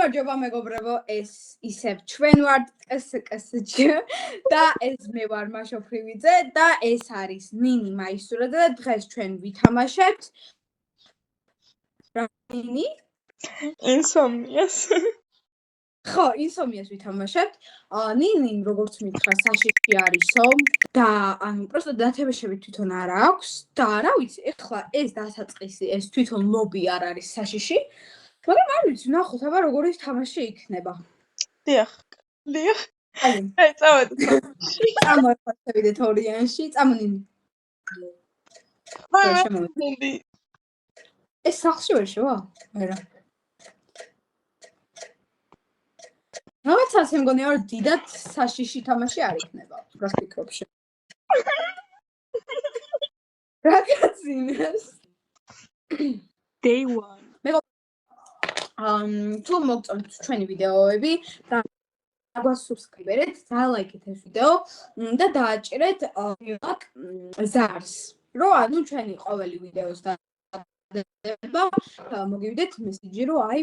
გამარჯობა მეგობრებო, ეს ისევ ჩვენ ვართ კსკსჯ და ეს მე ვარ მაშო ფრივიძე და ეს არის ნინი მაისურაძე და დღეს ჩვენ ვითამაშებთ ნინი ინსომნიას. ხო, ინსომნიას ვითამაშებთ. ნინი როგორც მითხრა საშიში არისო და ანუ просто დათებაშები თვითონ არ აქვს და რა ვიცი, ეხლა ეს დასაწყისი, ეს თვითონ ლობი არ არის საშიში. მაგრამ არ ვიცი, ნახოთ აბა როგორი თამაში იქნება. დიახ. აი, წავედით. წამოვიდეთ ორიანში, წამონინი. მე ეს სახლში ვერ შევა? არა. რაღაცას მგონია რომ დიდად საშიში თამაში არ იქნება. რა ფიქრობ შე? რა კაცინეს? Day 1. თუ მოგწონთ ჩვენი ვიდეოები და გვასუბსკრიბერეთ, დალაიქეთ ეს ვიდეო და დააჭირეთ ზარს, რომ ანუ ჩვენი ყოველი ვიდეოს დადება მოგივიდეთ მესიჯი, რომ აი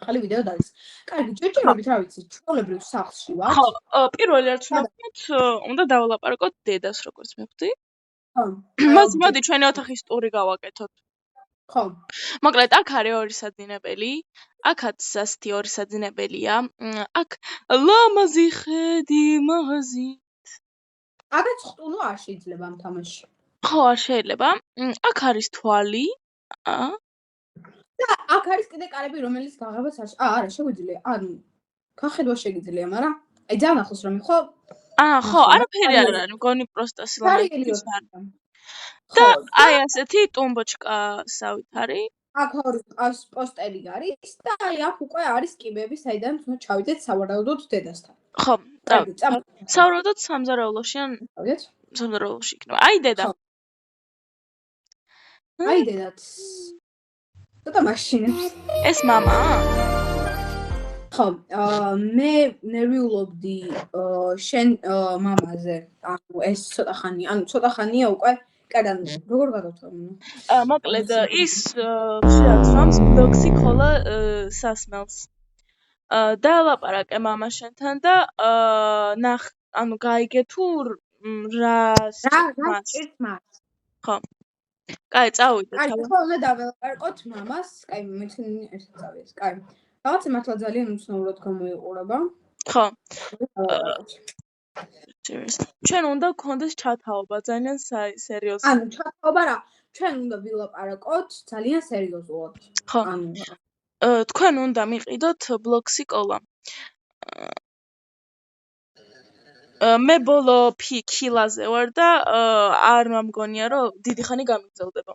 ახალი ვიდეო დადეს. კარგი, ჭირჭირობით რა ვიცი, ჩვეულებრივ სახლში ვარ. ხო, პირველი რაც უნდა დავალაპარაკოთ დედას, როგორც მივხვდი. ხო. მოდი ჩვენი ოთახის ტური გავაკეთოთ. ხო. მოკლედ, აქ არის ორი საძინებელი. აქაც ასეთი ორი საძინებელია. აქ ლამაზი ხედი მაღაზით. აქაც ხტუნო არ შეიძლება ამ თამაში. ხო, არ შეიძლება. აქ არის თვალი. და აქ არის კიდე კარები, რომელიც გაღებაც არ არა, შეგვიძლია. ანუ გახედვა შეგიძლია, მაგრამ აი ძალიან ახლოს რომ ხო? ხო, არაფერი არ არის, მგონი პროსტა სილამაზის არ. და აი ასეთი ტუმბოჩკასავით არის. აქ ორი პოსტერი არის და აი აქ უკვე არის კიბები, საიდან უნდა ჩავიდეთ სავარაუდოდ დედასთან. ხო, სავარაუდოდ სამზარეულოში ან სამზარეულოში იქნება. აი დედა. აი დედაც. ცოტა მაშინებს. ეს მამა? ხო, მე ნერვიულობდი შენ მამაზე. ანუ ეს ცოტა ხანია უკვე კადან როგორ გადავთვალე? მოკლედ ის შეაცვამს ბლოქსი ქოლა სასმელს. დაალაპარაკე მამა შენთან და ანუ გაიგე თუ რა ჭირთ მას. ხო. კაი, წავიდეთ. აი, ხო, უნდა დაველაპარაკოთ მამას. კაი, მეცნი ერთად წავიდეს. კაი. რაღაც მართლა ძალიან უცნაურად გამოიყურება. ხო. ჩვენ უნდა გქონდეს ჩათაობა ძალიან სერიოზული. ანუ ჩათაობა რა? ჩვენ უნდა ვილაპარაკოთ ძალიან სერიოზულად. ხო. თქვენ უნდა მიყიდოთ ბლოქსი კოლა. მე ბოლო ქილაზე ვარ და არ მგონია რომ დიდი ხანი გამიგზავდება.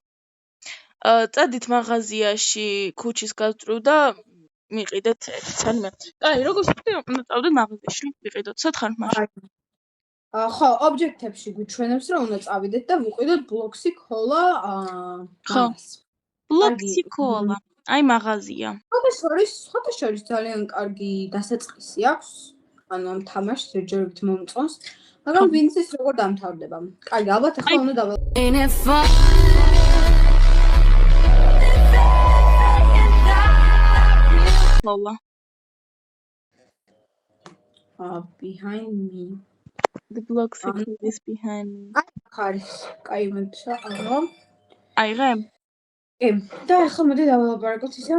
წადით მაღაზიაში ქუჩის გასწვრივ და მიყიდეთ ცალმე. კაი, როგორც ვთქვი, უნდა წავდეთ მაღაზიაში, ვიყიდოთ სათხარ მაშინ. ხო, ობიექტებში გვიჩვენებს რომ უნდა წავიდეთ და ვიყიდოთ ბლოქსი ქოლა ხო. ბლოქსი ქოლა. აი მაღაზია. სხვათა შორის ძალიან კარგი დასაწყისი აქვს. ანუ ამ თამაშს ჯერჯერობით მომწონს. მაგრამ ვინც ის როგორ დამთავრდება. კარგი, ალბათ ახლა უნდა Lola. Behind me. The block is behind me. Კაი, მოიცა, ანუ. აიღე? და ახლა მოდი დავალაპარაკოთ ისე.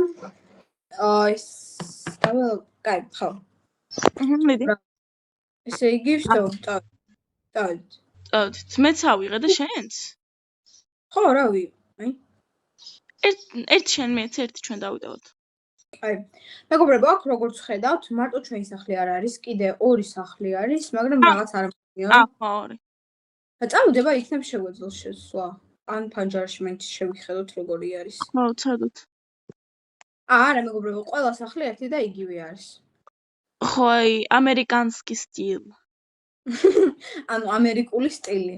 ეს კაი, ხო. მიდი. ესე იგი, დავით. მეც ავიღე და შენც? ხო, რავი. აი. ერთ შენ მეც ერთი ჩვენ დავიდევოთ. აი, მეგობრებო, აქ როგორც ხედავთ, მარტო ჩვენი სახლი არ არის, კიდე ორი სახლი არის, მაგრამ რაღაც არ მგონია. ხო, ორი. და წავდება იქნებ შეგვეძლო შესვლა. ან ფანჯარაში მე შევიხედოთ როგორი არის. ხო, ცადოთ. არა, მეგობრებო, ყველა სახლი ერთი და იგივე არის. ხო, აი, ამერიკანსკი სტილ. ანუ ამერიკული სტილი.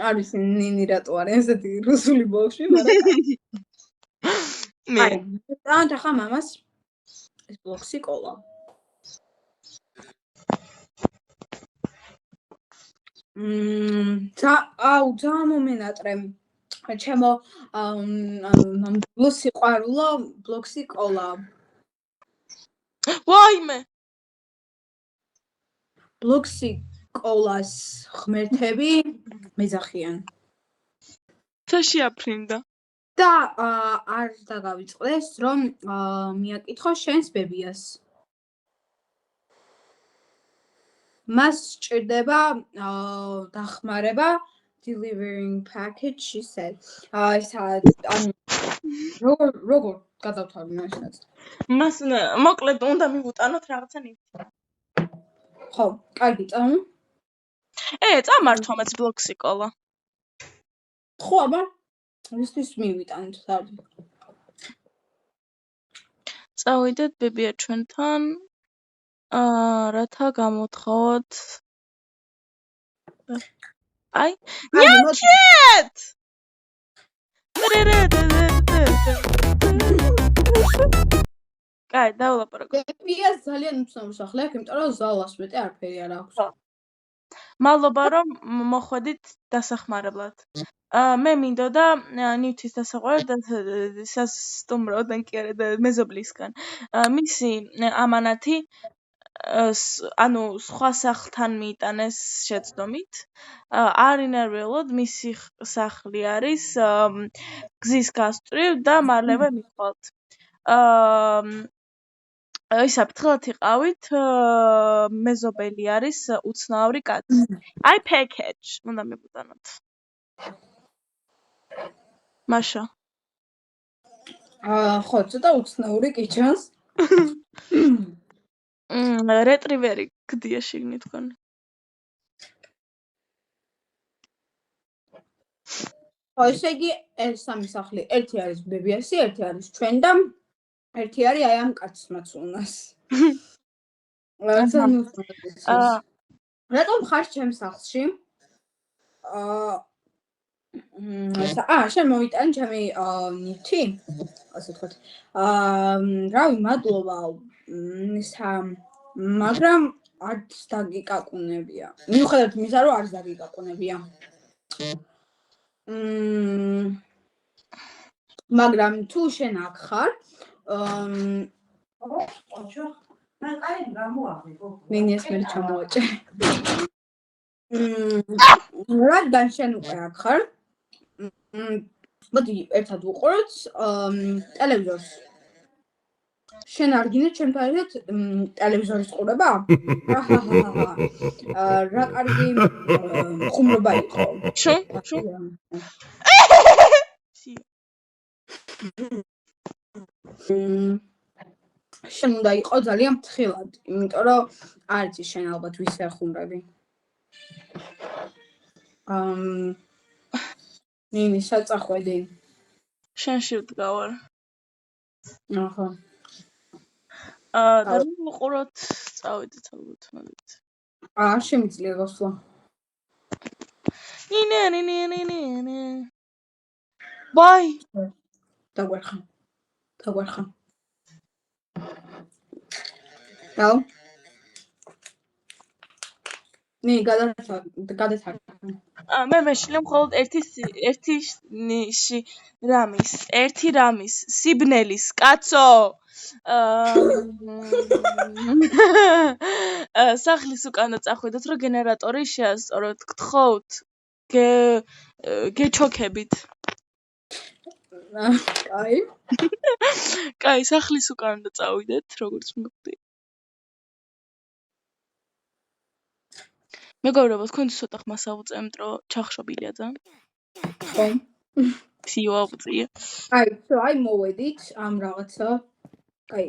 არის ნინი რატო არის ესეთი რუსული ბავშვი, მაგრამ მე და ხა მამას ეს ბლოქსი კოლა. ძალიან მომენატრე. ჩემო სიყვარულო ბლოქსი კოლა. ვაიმე. ბლოქსი კოლას ღმერთები მეძახიან. ცა შეაფრინდა. და არ დაგავიწყდეს რომ მიაკითხო შენს ბებიას. მას სჭირდება დახმარება delivering package she said. როგორ გადავთავი მაშინაც. მას მოკლედ უნდა მივუტანოთ რაღაცა ნივთი. ხო, კარგი, წამო. წამართვა მას ბლოქსი კოლა. ხო, აბა. ვისთვის მივიტანეთ თავი. წავიდეთ ბებია ჩვენთან. რათა გამოთხოვოთ. აი, ნიჩეთ! კაი, დავლაპარაკოთ. ბებიას ძალიან უცნაური სახლი აქვს, იმიტომ რომ ზალას მეტი არაფერი არ აქვს. მადლობა რომ მოხვედით დასახმარებლად. მე მინდოდა ნივთის დასაყვანად და სასტუმროდან კი არა და მეზობლისგან. მისი ამანათი ანუ სხვა სახლთან მიიტანეს შეცდომით. არ ინერვიულოდ მისი სახლი არის გზის გასწვრივ და მალევე მიხვალთ. ისა ფრთხილად იყავით, მეზობელი არის უცნაური კაცი. აი package უნდა მივუტანოთ. მაშა. ხო, ცოტა უცნაური კი ჩანს. რეტრივერი გდია შიგნით თქვენ. ხო, ესე იგი, ეს სამი სახლი, ერთი არის ბებიასი, ერთი არის ჩვენ და ერთი არის აი ამ კაცს მაცუნას. რატომ ხარ ჩემს სახლში? შენ მოვიტან ჩემი ნივთი, ასე ვთქვათ. რავი, მადლობა. მაგრამ არც დაგიკაკუნებია. მიუხედავად იმისა, რომ არც დაგიკაკუნებია. მაგრამ თუ შენ აქ ხარ, მინიეს მე ჩამოვაჭე. რადგან შენ უკვე აქ ხარ, მოდი ერთად ვუყუროთ ტელევიზორს. შენ არ გინდა ჩემთან ერთად ტელევიზორის ყურება? რა კარგი ხუმრობა იყო. შენ? შენ უნდა იყო ძალიან ფრთხილად, იმიტომ რომ არ იცი შენ ალბათ ვის ეხუმრები. ნინი, საწახვედი. შენში ვდგავარ. აჰა. და ვუყუროთ, წავიდეთ ალბათ მოდით. შემიძლია გასვლა. ნინი. ბაი. დაგვერხა. რაო? ნინი, გადათა. მე შილე მხოლოდ ერთი რამის სიბნელის კაცო. სახლის უკან წახვიდეთ, რომ გენერატორი შეასწოროთ. გთხოვთ. გეჩოქებით. კაი, სახლის უკან წავიდეთ, როგორც მოგდი. მეგობრებო, თქვენ ცოტა ხმა საუწემთ, რომ ჩახშობილია ძალიან. ხო. სიო უწია. აი მოვედით ამ რაღაცა. კაი.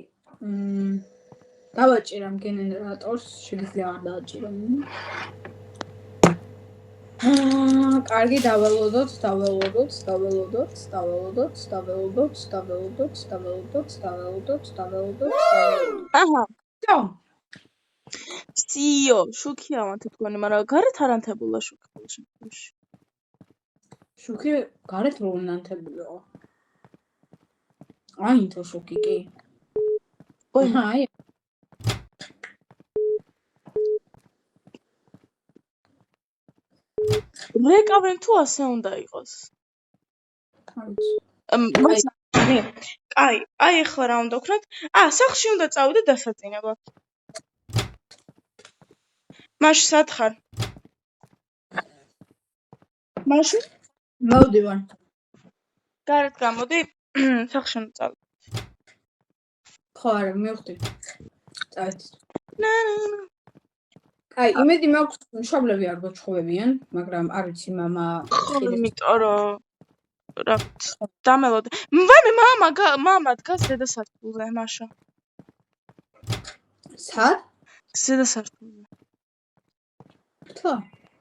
დავაჭირამ გენერატორს, შეიძლება არ დავაჭირო. კარგი, დაველოდოთ. აჰა. всё. სიო, შუქია მათი თქვენი, მაგრამ გარეთ არ ანთებულა შუქი. შუქი გარეთ რო ანთებულიყო. აი თო შუქი კი. აი. რეკავენ თუ ასე უნდა იყოს. აი, ახლა რა უნდა ვქნათ? სახლში უნდა წავიდე დასაწინებლად. მაშინ სად ხარ? მაშინ? მოვდივარ. გარეთ გამოდი, სახლში უნდა წავიდე. ხო, არა, მივხვდი. წავედი. აი, იმედი მაქვს, მშობლები არ გვაჩხოვებიან, მაგრამ არ ვიცი, მამა იმიტომ რომ რა დამელოდ. ვაიმე, მამა დგას ზედა სართულზე, მაშა. სად? ზედა სართულზე. ხო.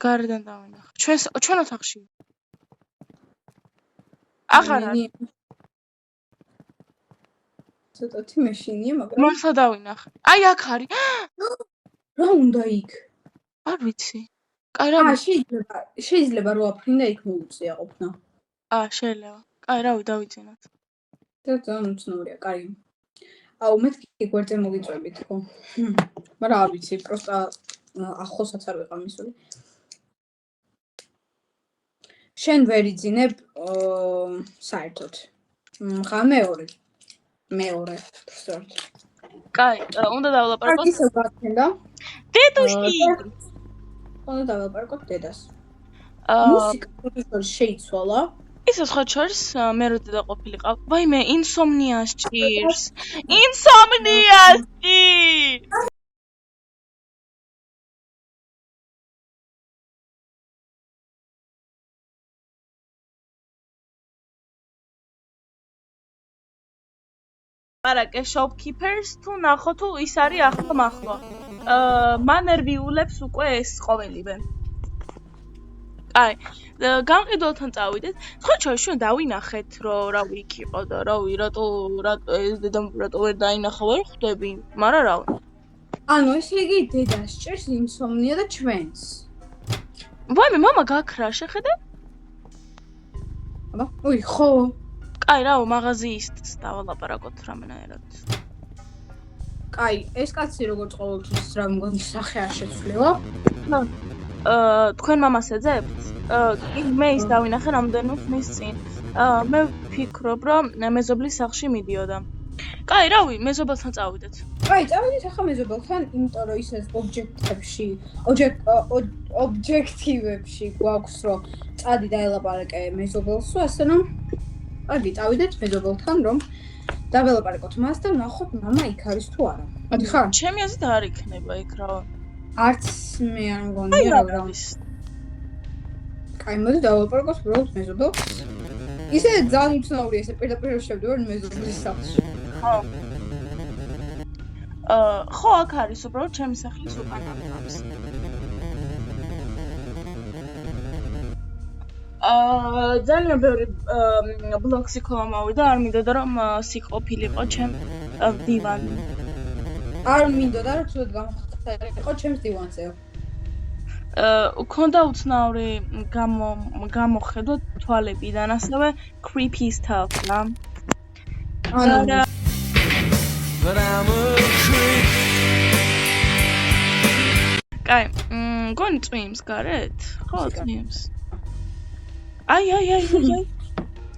გარედან დავინახე. ჩვენ ოთახში. აღარ არის. ცოტათი მეშინია, მაგრამ მართლა დავინახე. აი, აქ არის. რა უნდა იქ? არ ვიცი. კაი რა შეიძლება რო აფრინდა იქ მოუწია ყოფნა. შეიძლება. კაი რავი დავიძინოთ. ძალიან უცნობია, კაი. აუ მეთქი გვერდზე მოგიწვევით ხო? მაგრამ არ ვიცი, პროსტა ახლოსაც არ ვიყავ მისული. შენ ვერ იძინებ საერთოდ. ხა მეორე. სწორად. კაი, უნდა დავალაპარაკოთ. ისე გაქენდა? დედუში. უნდა დავალაპარაკოთ დედას. მუსიკა პროფესორი შეიცვალა. ისე სხვა შორის მე რო დედა ყოფილიყავ. ვაიმე, ინსომნია სჭირს. ინსომნია სჭირს. პარაკე shopkeepers თუ ნახო თუ ის არის ახლო. მან ნერვიულებს უკვე ეს ყოველივე. აი, გამყიდველთან წავიდეთ. სხვა შორის ჩვენ დავინახეთ, რომ რავი იქ იყო და რავი რატო ეს დედამ რატო ვერ დაინახა ვერ ხვდები, მაგრამ რავი. ანუ ესე იგი დედას ჭირს ინსომნია და ჩვენს. ვაიმე, მამა გაქრა, შეხედე? აბა, უი, ხო. კაი, რავი, მაღაზიისტს დავალაპარაკოთ რამენაერად. კაი, ეს კაცი როგორც ყოველთვის რა მგონი სახე არ შეცვლილა. თქვენ მამას ეძებთ? მე ის დავინახე რამდენიმე ხნის წინ. მე ვფიქრობ, რომ მეზობლის სახლში მიდიოდა. კაი, რავი, მეზობელთან წავიდეთ. კაი, წავიდეთ ახლა მეზობელთან, იმიტომ რომ ის ობჯექტივებში გვაქვს, რომ წადი დაელაპარაკე მეზობელსო, ასე რომ კარგი, წავიდეთ მეზობელთან, რომ დაველაპარაკოთ მას და ნახოთ მამა იქ არის თუ არა. მოდი ხარ? ჩემი აზრით არ იქნება იქ რა. არც მე არ მგონია რა. კაი, მოდი დაველაპარაკოთ უბრალოდ მეზობელს. ისე ძალიან უცნაურია, ესე პირდაპირ შევდივარ მეზობლის სახლში. ხო, აქ არის უბრალოდ ჩემი სახლის უკანა ამს. ძალიან ბევრი ბლოქსი მოვიდა, არ მინდოდა რომ იქ ყოფილიყო ჩემ დივანი. არ მინდოდა რომ ცუდად გამოხატულიყო ჩემს დივანზე. ქონდა უცნაური გამოხედვა თვალებიდან, ასევე creepy stuff რა. ანუ But I'm a creep. კაი, გონი წვიმს გარეთ? ხო, წვიმს. აი.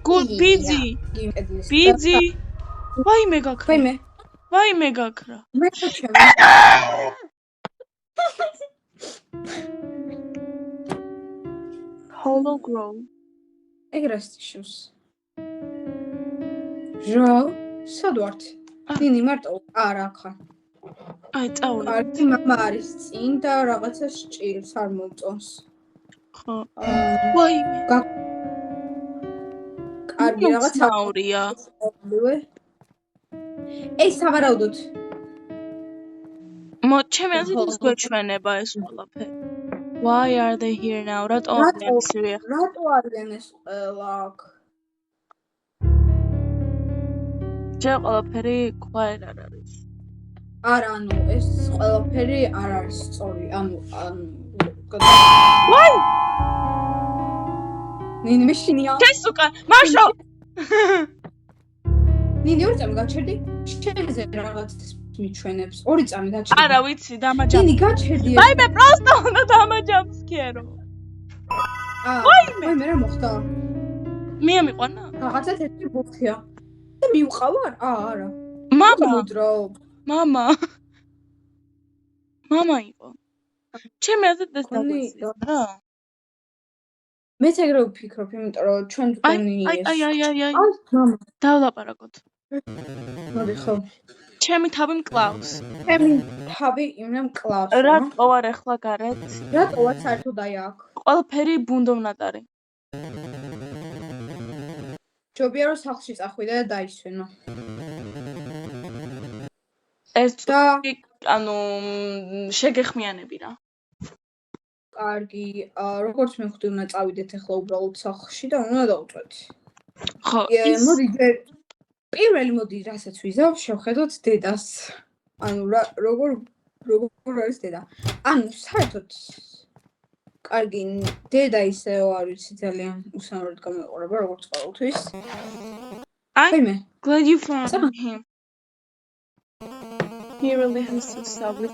Good busy. ვაიმე გაქრა. ვაიმე გაქრა. მე შეჩემ. Hollow Grove. ეგრასტიშოს. ჟო, სად ვართ? ნინი მარტო არა ხარ. აი, წავედი. კარგი, მამა არის წინ და რაღაცა სჭირს არ მომწონს. ხო. ვაიმე. კარგი, რაღაცა აურია. ეს სავარაუდოდ. ჩემი აზრით ის გვეჩვენება ეს ყველაფერი. Why are they here now? რატო არიან ეს ყველა აქ? ჯერ ყველაფერი quiet არ არის. არა, ანუ ეს ყველაფერი არ არის სწორი. ანუ ვაი! ნინი მეშინია. ეს უკან, მაშო. ნინი ორი წამი გაჩერდი? შენზე რაღაც მიჩვენებს. ორი წამი გაჩერდი. არა ვიცი, დამაჯამს. ნინი გაჩერდი. ვაიმე, პროსტო უნდა დამაჯამს ქერო. ვაიმე რა მოხდა? მე ამიყვანა? რაღაცა თეთრი ბუქია. და მივყავარ? არა. მამა, მოძრაობ. მამა. მამა იყო. ჩემი აზრით ეს გონი, დაგვეცეს რა. მეც ეგრე ვფიქრობ, იმიტომ რომ ჩვენ თქვენი აი. მამა. დავლაპარაკოთ. მოდი ხო. ჩემი თავი მკლავს. ჩემი თავი იმენ მკლავს. რა ტოვარ ახლა გარეთ? რატოა საერთოდ აი აქ? ყველაფერი ბუნდოვნატარი. ჯობია რომ სახლში წახვიდე და დაისვენო. ეს და ანუ შეგეხმიანები რა. კარგი, როგორც მივხვდი, უნდა წავიდეთ ახლა უბრალოდ სახლში და უნდა დავუწვეთ. ხო, მოდი პირველი მოდი რასაც ვიზავ, შევხედოთ დედას. ანუ როგორ არის დედა? ანუ საერთოდ კარგი, დედა ისევ არ ვიცი ძალიან უსამართლოდ გამეყურება როგორც ყოველთვის. მე glad you found him. He really has to stop it.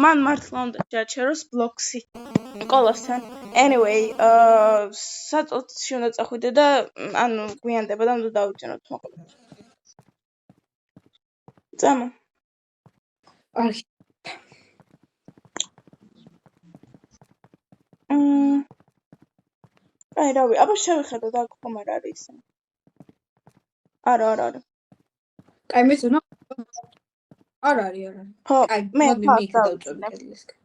Man მართლა უნდა შეაჩეროს ბლოქსი სკოლასთან. Anyway, საწოლში უნდა წახვიდე და ანუ გვიანდება და უნდა დავიჭეროთ მოკლედ. წამო. არქი. აი რავი, აბა შევხედოთ აქ ხომ არ არის ისე. არა. კაი მე ზონა არ არის. ხო, მე მოდი დავწვევ კედლისკენ.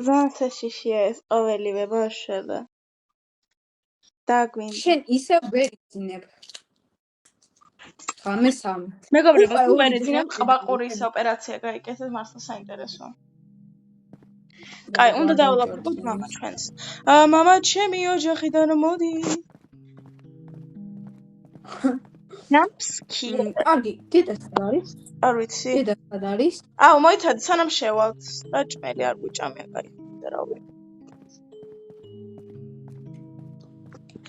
ზანსაშიშია ეს ყოველივე ბავშვება. დაგვინ. შენ ისევ ვერ იძინებ. გამესამ. მეგობრებო, თუ ვერ იძინებ, ყბაყურის ოპერაცია გაიკეთეთ, მართლა საინტერესოა. კაი, უნდა დავალაპარაკოთ მამა ჩვენს. მამა, ჩემი ოჯახიდან მოდი. ნამსკი. კარგი, დედა სად არის? არ ვიცი. დედა სად არის? აუ, მოიცადე, სანამ შევალთ. და ჭმელი არ გვიჭამია, კაი. და რავი.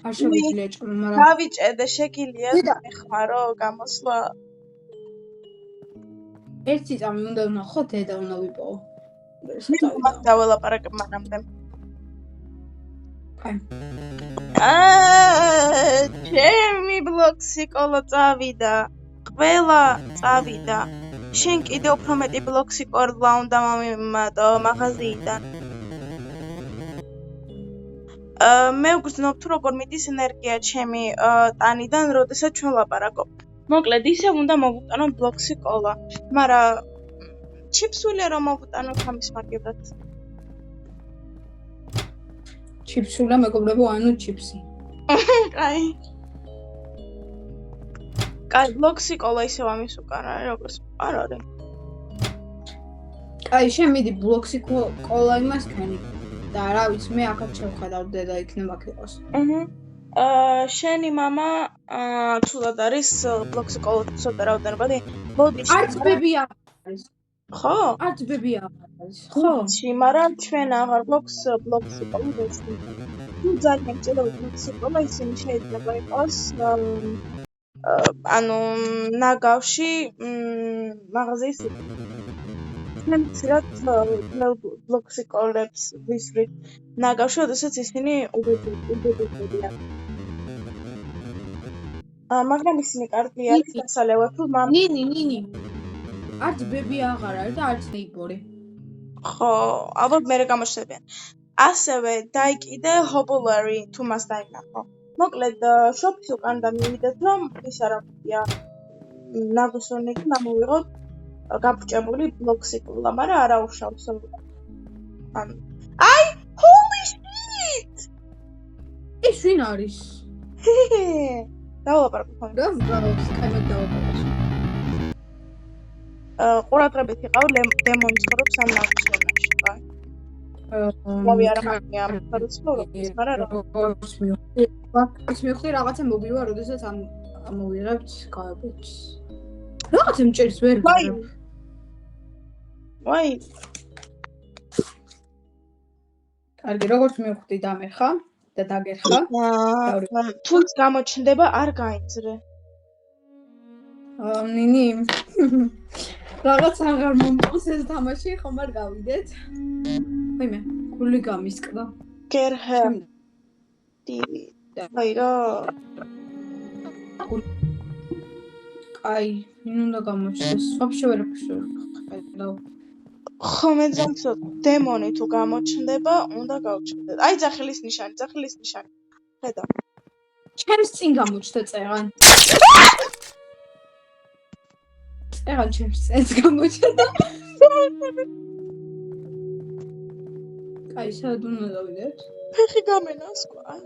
არ შეგვიძლია ჭმე, მაგრამ დავიჭედე, შეგიძლია მეხმარო გამოსვლა. ერთი წამი უნდა ვნახო, დედა უნდა ვიპოვო. მას დავალაპარაკებ მანამდე. კაი. ჩემი ბლოქსი კოლა წავიდა. ყველა წავიდა. შენ კიდე უფრო მეტი ბლოქსი კორლა უნდა მომიმატო მაღაზიიდან. მე ვგრძნობ თუ როგორ მიდის ენერგია ჩემი ტანიდან, როდესაც ჩვენ ლაპარაკობ. მოკლედ, ისე უნდა მოვუტანო ბლოქსი კოლა, მაგრამ ჩიფსული რომ მოვუტანო ამის მაგივრად. ჩიფსულა მეგობრებო, ანუ ჩიფსი. კაი. კაი, ბლოქსი კოლა ისევ ამის უკან არის, როგორც არ არის. კაი, შენ მიდი ბლოქსი კოლა იმას ქენი. და რა ვიცი, მე აქაც შევხედავ დედა იქნება ქიყოს. შენი მამა თულად არის ბლოქსი კოლა ცოტა რაოდენობადი. მოდი. არც ბები არის. ხო? არც ბები არის. ხო? მაგრამ ჩვენ აღარ გვაქვს ბლოქსი კოლა ვეცდით. თუ ძალიან ჭირდება ბლოქსი კოლა, ისინი შეიძლება იყოს ანუ ნაგავში მაღაზიის ჩვენ ცირად ბლოქსი კოლებს ვისვრით ნაგავში, როდესაც ისინი უბედურებიან. მაგრამ ისინი კარგი არის დასალევად თუ მამ ნინი. არც ბები აღარ არის და არც ნეიბორი. ხო, ალბათ მერე გამოჩნდებიან. ასევე დაიკიდე ჰობულარი თუ მას დაინახო. მოკლედ, შოპის უკან და მივიდეთ, რომ ის არ აქვია ნაგვისვენები მოვიღოთ გაფუჭებული ბლოქსი კოლა, მაგრამ არა უშავს. აი, holy shit! ეს ვინ არის? დავალაპარაკოთ. გავს, კაი დავაპარაკოთ. ყურადღებით იყავ დემონი ცხოვრობს ამ ნაგვისვენებში, კაი. მოვი არა მაგია, ფარუცლობს, მაგრამ როგორც მივხვდი რაღაცა მოგივა, როდესაც ამოვიღებთ გააბეთს. რაღაცა მჭირს ვერ ვიღებ. ვაი. კარგი, როგორც მივხვდი დამერხა და დაგერხა. თუ გამოჩნდება არ გაიძრე. ნინი. რაღაც აღარ მომწონს ეს თამაში, ხომ არ გავიდეთ? ვაიმე, გული გამისკდა. გერჰა აი რა აი, ვინ უნდა გამოჩნდეს? ვაფშე ვერაფერს ვერ ხედავ. ხო მე ძამცო დემონი თუ გამოჩნდება უნდა გავჩნდეთ აი ძახილის ნიშანი ხედავ ჩემს წინ გამოჩნდა წერან. წერან ჩემს წინს გამოჩნდა. აი, სად უნდა დავიდეთ? ფეხი გამენას ყო აი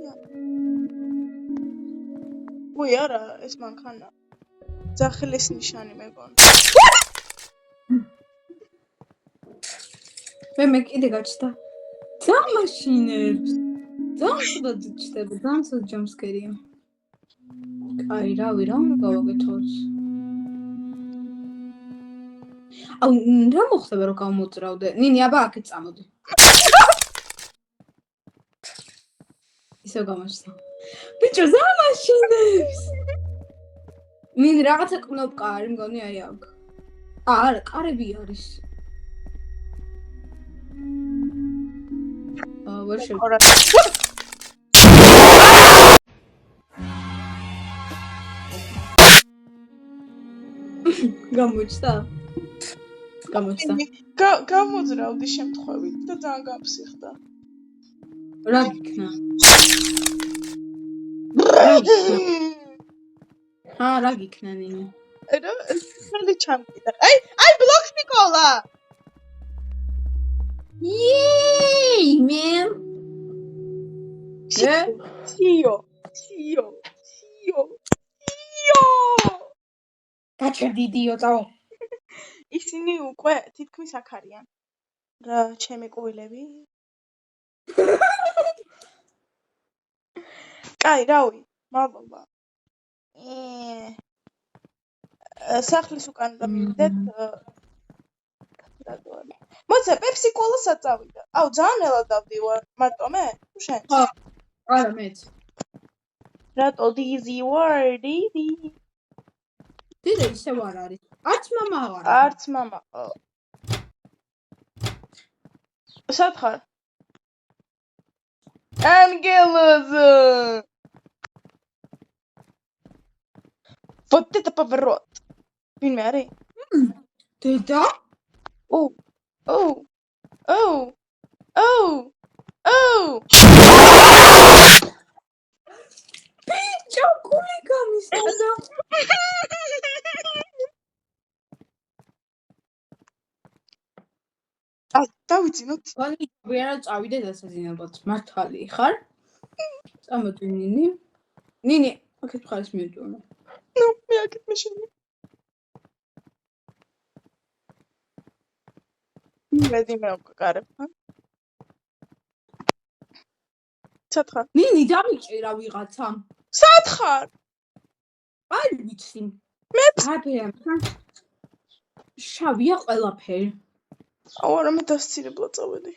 უი არა ეს მანქანა ძახილის ნიშანი მეგონა მე კიდე გაჩნდა. ძამაშინებს. ძამსუდად ჩდება, ძამსუდად ჯამსკერია. აი, რავი, რა უნდა გავაკეთოს? აუ, რა მოხდება რომ გამოწრავდე? ნინი, აბა აქეთ წამოდი. ისევ გამოჩნდა. ბიჭო, ძამაშინებს. ნინი, რაღაცა კნოპკა არის, მგონი აი აქ. არა, კარები არის. ვერ შევ. გამოჩნდა? გამოჩნდა. გამოძრავდი შემთხვევით და ძალიან გამფსიხდა რა გიქნა? რა გიქნა ნინი? რა ხელი ჩამკიდა აი ბლოქს ნიკოლა Yay, man! Tio. გაჩერდი იდიოტო. ისინი უკვე თითქმის აქ არიან. რა, ჩემი ყვილები? კაი, რავი, მადლობა. სახლის უკან დავიდეთ. მოიცა პეპსი კოლასაც წავიდა. აუ, ძალიან ელად დავდივარ. მარტო მე? თუ შენ? ხო. არა, მეც. რატო დიზი ვარ, დიდი? დიდი ისევ არ არის. არც მამა აღარ. არც მამა. სად ხარ? Ангелоза. Вот это поворот. ვინმე არის? დედა? Oh. ბიჭო, გული გამისადა. დავიძინოთ. ვერა წავიდე დასაძინებლად. მართალი ხარ? წამოდი ნინი. ნინი, აქეთ ხარს მიდურნა. ნუ, მე აქეთ მეშინი. მე უკარებ, ხა? სად ხარ? ნინი, დამიჭირა ვიღაცამ. სად ხარ? არ ვიცი. მე აფერია. შავია ყველაფერი. აუ, არა მე დასცირებლად წავედი.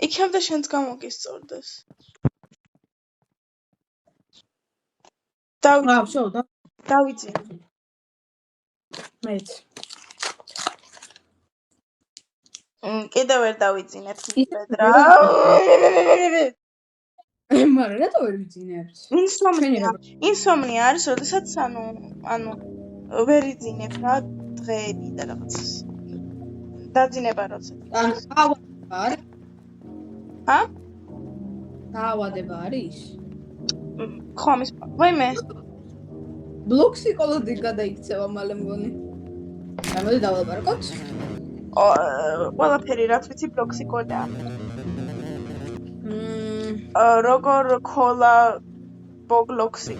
იქამდე შენც გამოგისწორდეს. დავიძინე. მეც. კიდევ ვერ დავიძინეთ პედრა. მაგრამ რატო ვერ ვიძინებთ? ინსომნია არის, როდესაც ანუ ვერ იძინებ რა დღეები და რაღაც. დაძინება როცა. ანუ დაავადება არის? ჰა? დაავადება არის? ხო, ამის ვაიმე. ბლოქსიკოლოდი გადაიქცევა მალე მგონი. გამოდი დავალაპარაკოთ. ყველაფერი რაც ვიცი ბლოქსიკოდაა. როგორ კოლა ბოგლოქსი.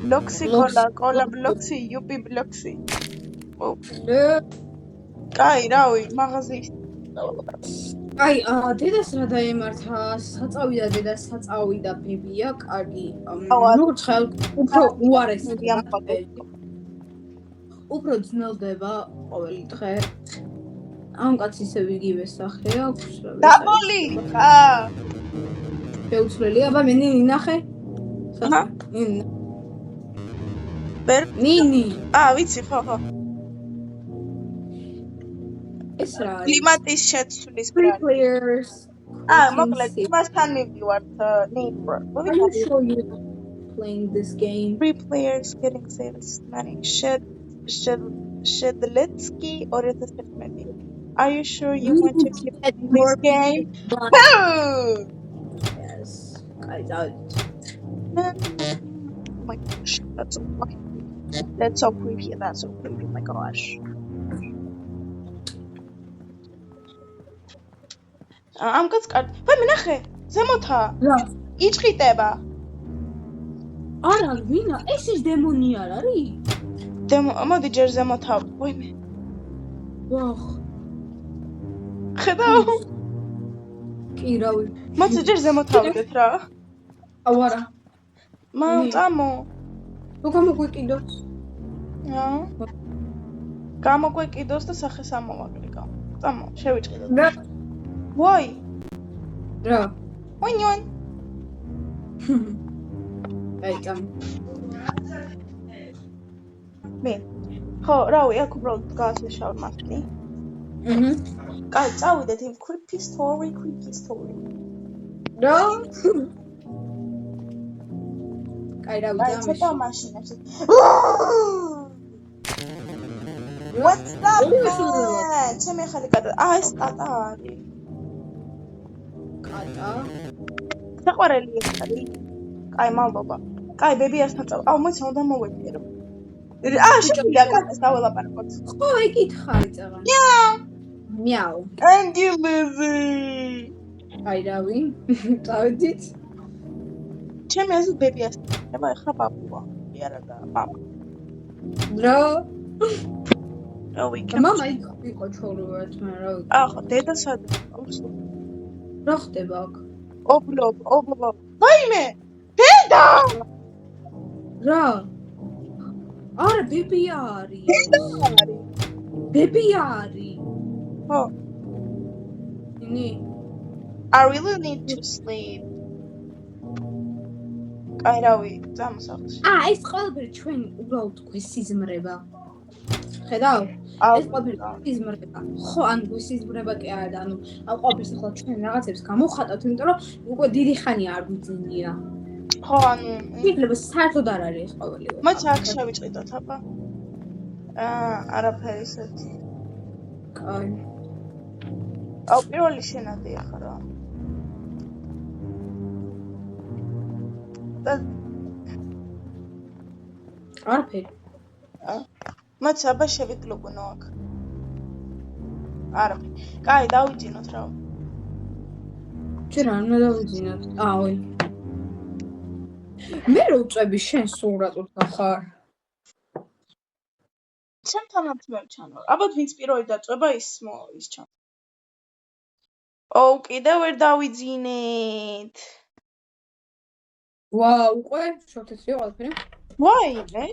ბლოქსი კოლა ბლოქსი, იუპი ბლოქსი. კაი, რავი, მაღაზიის აი, დედას რა დაემართა? საწავიდა დედას, საწავიდა ბებია, კარგი. ნუ ცხელ, უფრო უარესი. უფრო ძნელდება ყოველი დღე. ამ კაცს ისევ იგივე სახე აქვს. დაბოლი! შეუცვლელია, აბა მე ნინი ნახე. ნინი. ვიცი, ხო. ეს რა არის? კლიმატის შეცვლის Three ბრალი. players. მოკლედ, იმასთან მივდივართ neighbor. Are you sure you're playing this game? 3 players getting sales money. Shedletsky 2011. Are you sure you want to keep Get playing this more game? people. Boo! Yes. Guys, out. Oh my gosh, that's so fucking creepy. That's so creepy. That's so creepy. Oh my gosh. ამ კაც კარგი. ვაი მენახე, ზემოთა. რა? იჭყიტება. არა, ვინა? ეს ის დემონი არ არის? მოდი ჯერ ზემოთა. ვაიმე. ვახ. ხედავ? კი, რავი. მოდი ჯერ ზემოთავიდეთ რა. აუ არა. წამო. თუ გამოგვეკიდოს? გამოგვეკიდოს და სახეს ამოვაკლიკავ. წამო, შევიჭყიდოთ. რა? ვაი. რა? ვინიონ. აი, წამო. მე. ხო, რავი, აქ უბრალოდ გაასაშავ მასკი. კაი, წავიდეთ იმ creepy story. რა? კაი, რავი, აი, დამეშ. ცოტა მაშინაში. What's up? ჩემი ახალი კატა. ეს კატა არის. კატა? საყვარელი არის. კაი, მადლობა. კაი, ბებიასთან წავა. აუ, მოიცა უნდა მოვეფერო. შეგვიძლია კატას დაველაპარაკოთ. ხო, ეკითხარი წაღა. მიაუ. And you baby. აი, რავი. წავედით. ჩემი აზრით ბებიასთან. ება ეხლა ბაბუა. იარა და მამა. რა? რავი, მამა იყო ჩორუად, მაგრამ რავი. ახლა დედა სადაა? რა ხდება აქ? ობლობ. ვაიმე! დედა! რა? არა, ბები არის. დედა არის. ბები არის. ხო. ნი. I really need to sleep. კაი, რავი, წამოსახლში. ეს ყველაფერი ჩვენ უბრალოდ გვესიზმრება. ხედავ? ეს ყველაფერი გვესიზმრება. ხო, ან გვესიზმრება კი არა, ანუ ყველაფერს ახლა ჩვენ რაღაცებს გამოვხატავთ, იმიტომ რომ უკვე დიდი ხანი არ გვიძინია. ხო, ანუ შეიძლება საერთოდ არ არის ეს ყოველივე. მოიცა აქ შევიჭიდოთ, აბა. არაფერი ისეთი. კაი. აუ, პირველი შენადია ხარ. არაფერი. მოიცა აბა შევიკლუბუნო აქ. არაფერი. კაი, დავიძინოთ რა. ჩვენ არ უნდა დავიძინოთ. აუი. მე რო უწევი შენ სულ რატო ხარ? ჩემთანაც მე ვჩანვარ. აბა ვინც პირველი დაწובה ის ჩან. ოუ, კიდევ ვერ დავიძინეთ. ვაუ, უკვე შოთეთრიო ყველაფერი. ვაიმე?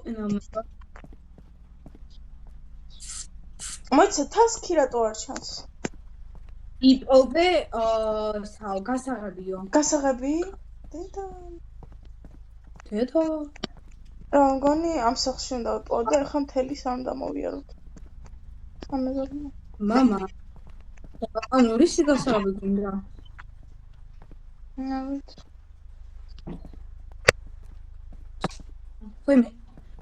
მოიცა თასკი რატო არ ჩანს? იპოვე გასაღებიო. გასაღები? დედა. მგონი ამ სახლში უნდა ვიპოვო და ეხლა მთელს არ უნდა მოვიაროთ. სამეზობლო. მამა. ანუ რისი გასაღები გინდა? ნავით. ვაიმე.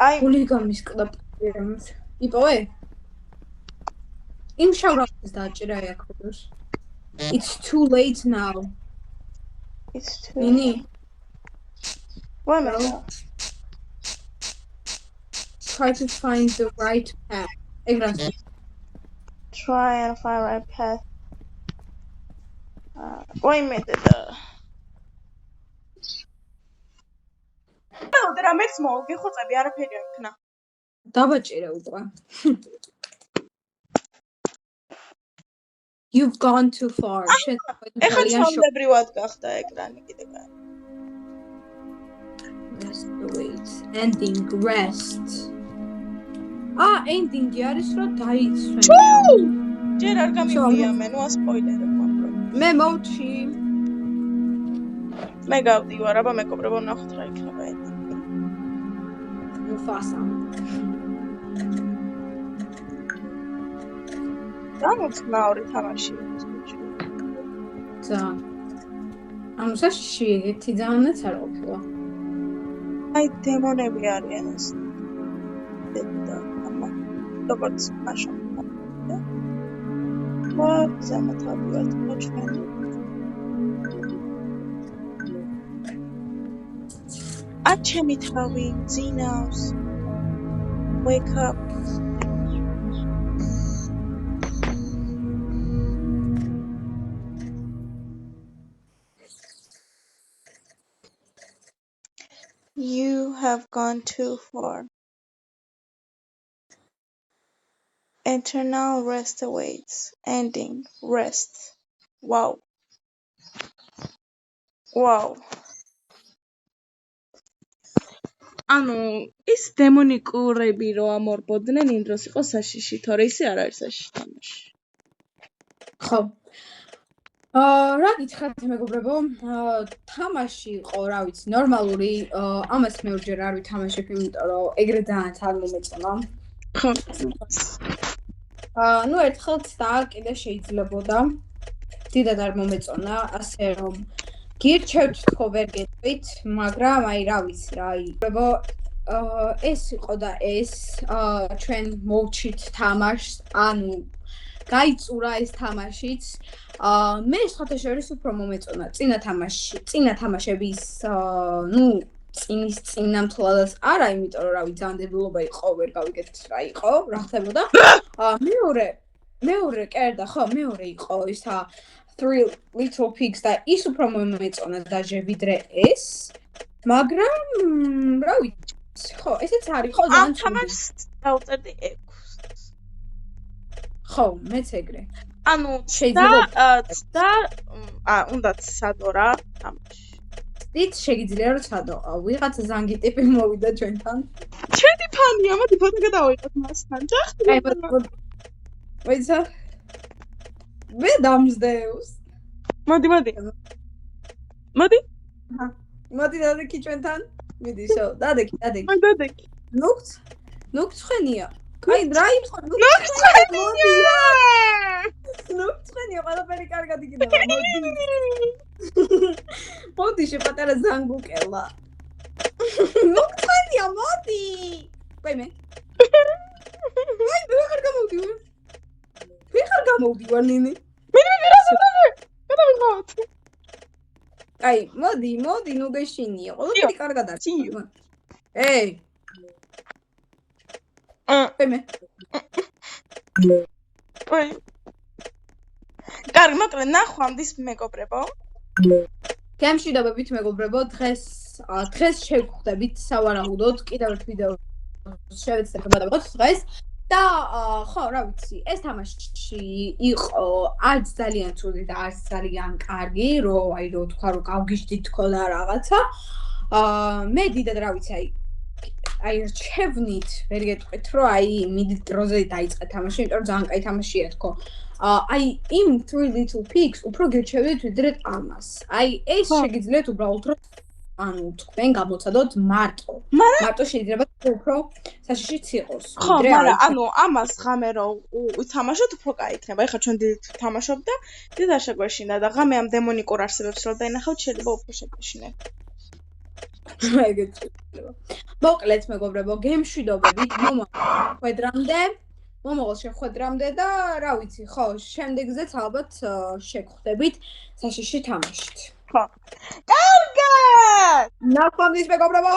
აი, გული გამისკდა პირამით. იპოვე? იმ შავრავს დააჭირა აქ ფოტოს. It's too late now. it's too. ნინი. ვაიმე. Try to find the right path. ეგრას. Try and find right path. ვაიმე დედა. და რამეც მოვიხოცები არაფერი არ იქნა. დაბაჭირე უკვე. You've gone too far. ეხლა ჩაუნდებრივად გახდა ეკრანი კიდე კაი. Rest wait. Ending rest. ending-ი არის რომ დაიცვენე. ჯერ არ გამიგია მე, ნუ ასპოილერებ მაგრამ. მე მოვჩი. მე გავდივარ, აბა მეკობრებო ნახოთ რა იქნება ending. Mufasa. განუცნაური თამაშია ეს. ძალიან. ანუ საშიში ერთი ძალიანაც არ ყოფილა. აი დემონები არიან ეს. და ამა როგორც მაშინ. ვა ზამათავად მოჩვენ. აჩემი თავი ძინავს. Wake up. You have gone too far. Eternal rest awaits. Ending. Rest. Wow. Wow. ანუ ის დემონიკურები რო ამორბოდნენ იმ დროს იყო საშიში, თორე ისე არ არის საშიში თამაში. ხო. რა გითხრათ მეგობრებო, თამაში იყო, რა ვიცი, ნორმალური, ამას მე ორჯერ არ ვითამაშებ, იმიტომ რომ ეგრე ძალიან არ მომეწონა. ხო. ნუ ერთხელ და კიდე შეიძლებოდა. დიდად არ მომეწონა, ასე რომ გირჩევთ თქო ვერ გეტყვით, მაგრამ აი რა ვიცი რა, მეგობრებო, ეს იყო და ეს ჩვენ მოვჩით თამაშს, ანუ გაიწურა ეს თამაშიც. მე სხვათა შორის უფრო მომეწონა წინა თამაშების, ნუ წინის წინამთლადაც არა, იმიტომ რომ რავი ძალიან დებილობა იყო, ვერ გავიგეთ რა იყო, რა ხდებოდა. მეორე კერდა ხო, მეორე იყო ისა Three Little Pigs და ის უფრო მომეწონა დაჟე ვიდრე ეს, მაგრამ რა ვიცი, ხო, ესეც არის ხო ამ თამაშს დავწერდი 6. ხო, მეც ეგრე. ანუ და უნდათ სადო რა თამაში. დით შეგიძლია რომ სადო, ვიღაცა ზანგი ტიპი მოვიდა ჩვენთან. ჩვენი ფანია, მოდი ფოტო გადავიღოთ მასთან. აი, ვაიცა. მე დამზდევს. მოდი. მოდი დადექი ჩვენთან. მიდი შო, დადექი. დადექი. ნუ ცხენია. კაი, რა იყო? ნუ ცხენია, ყველაფერი კარგად იქნება. მოდი შეპატარა ზანგუკელა. ნუ ცხენია, მოდი. კაი მე. აი, ვეღარ გამოვდივარ ნინი. გადავიღოთ. აი, მოდი, ნუ გეშინია. ყველაფერი კარგად არის. ეი. მე. ой. კარგი, მოკლედ ნახვამდის მეგობრებო. გემშვიდობებით მეგობრებო, დღეს შევხვდებით სავარაუდოდ კიდევ ერთ ვიდეოს შევეცდებით გადავიღოთ დღეს. და ხო, რა ვიცი, ეს თამაში იყო არც ძალიან ცუდი და არც ძალიან კარგი, რომ აი რო თქვა რომ გავგიჟდით თქო და რაღაცა. მე დიდად რა ვიცი, აი რჩევნით ვერ გეტყვით რომ აი მიდით დროზე დაიწყე თამაში, იმიტომ რომ ძალიან კაი თამაშია თქო. აი იმ Three Little Pigs უფრო გერჩევდით ვიდრე ამას. აი ეს შეგიძლიათ უბრალოდ რომ ანუ თქვენ გამოცადოთ მარტო შეიძლება უფრო საშიშიც იყოს. ხო, მაგრამ ანუ ამას ღამე რომ ვითამაშოთ უფრო კაი იქნება. ეხლა ჩვენ დიდ თამაშობ და დიდ არ შეგვეშინა და ღამე ამ დემონიკურ არსებებს რომ დაინახავთ შეიძლება უფრო შეგვეშინათ. ეგეთი. მოკლედ მეგობრებო, გემშვიდობებით მომავალ შეხვედრამდე და რა ვიცი, ხო, შემდეგზეც ალბათ შეგხვდებით საშიში თამაშით. ხო. კარგად! ნახვამდის მეგობრებო!